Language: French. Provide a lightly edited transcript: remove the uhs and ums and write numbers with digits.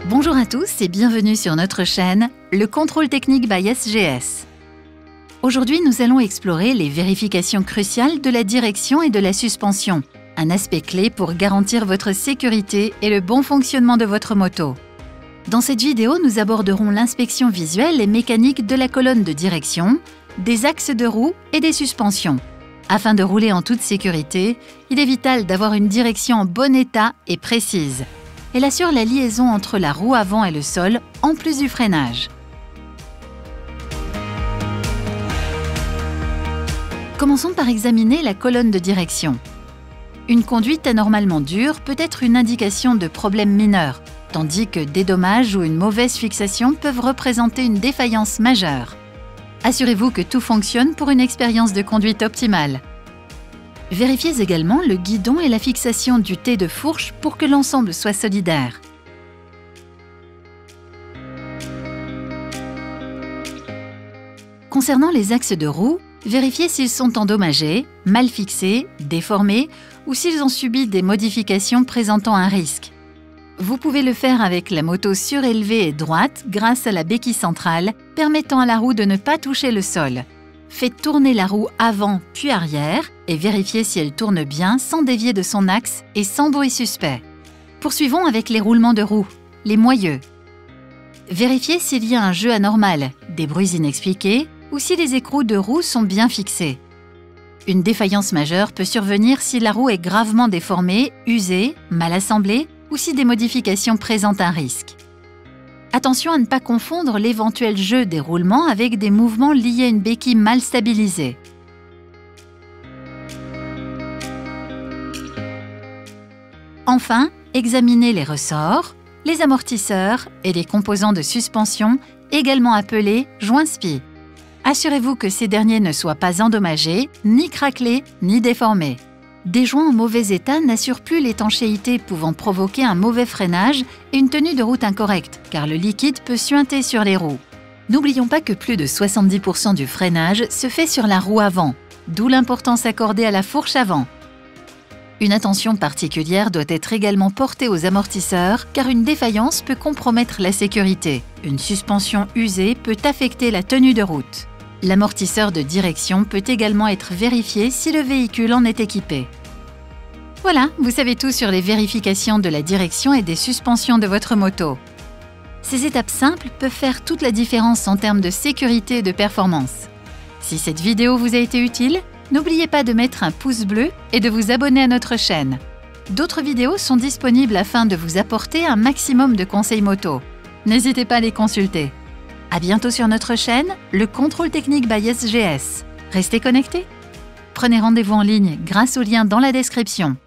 Bonjour à tous et bienvenue sur notre chaîne, le contrôle technique by SGS. Aujourd'hui, nous allons explorer les vérifications cruciales de la direction et de la suspension, un aspect clé pour garantir votre sécurité et le bon fonctionnement de votre moto. Dans cette vidéo, nous aborderons l'inspection visuelle et mécanique de la colonne de direction, des axes de roue et des suspensions. Afin de rouler en toute sécurité, il est vital d'avoir une direction en bon état et précise. Elle assure la liaison entre la roue avant et le sol, en plus du freinage. Commençons par examiner la colonne de direction. Une conduite anormalement dure peut être une indication de problèmes mineurs, tandis que des dommages ou une mauvaise fixation peuvent représenter une défaillance majeure. Assurez-vous que tout fonctionne pour une expérience de conduite optimale. Vérifiez également le guidon et la fixation du T de fourche pour que l'ensemble soit solidaire. Concernant les axes de roue, vérifiez s'ils sont endommagés, mal fixés, déformés ou s'ils ont subi des modifications présentant un risque. Vous pouvez le faire avec la moto surélevée et droite grâce à la béquille centrale, permettant à la roue de ne pas toucher le sol. Faites tourner la roue avant puis arrière et vérifiez si elle tourne bien sans dévier de son axe et sans bruit suspect. Poursuivons avec les roulements de roue, les moyeux. Vérifiez s'il y a un jeu anormal, des bruits inexpliqués ou si les écrous de roue sont bien fixés. Une défaillance majeure peut survenir si la roue est gravement déformée, usée, mal assemblée ou si des modifications présentent un risque. Attention à ne pas confondre l'éventuel jeu des roulements avec des mouvements liés à une béquille mal stabilisée. Enfin, examinez les ressorts, les amortisseurs et les composants de suspension, également appelés joints spi. Assurez-vous que ces derniers ne soient pas endommagés, ni craquelés, ni déformés. Des joints en mauvais état n'assurent plus l'étanchéité, pouvant provoquer un mauvais freinage et une tenue de route incorrecte, car le liquide peut suinter sur les roues. N'oublions pas que plus de 70% du freinage se fait sur la roue avant, d'où l'importance accordée à la fourche avant. Une attention particulière doit être également portée aux amortisseurs, car une défaillance peut compromettre la sécurité. Une suspension usée peut affecter la tenue de route. L'amortisseur de direction peut également être vérifié si le véhicule en est équipé. Voilà, vous savez tout sur les vérifications de la direction et des suspensions de votre moto. Ces étapes simples peuvent faire toute la différence en termes de sécurité et de performance. Si cette vidéo vous a été utile, n'oubliez pas de mettre un pouce bleu et de vous abonner à notre chaîne. D'autres vidéos sont disponibles afin de vous apporter un maximum de conseils moto. N'hésitez pas à les consulter. À bientôt sur notre chaîne, le contrôle technique by SGS. Restez connectés. Prenez rendez-vous en ligne grâce au lien dans la description.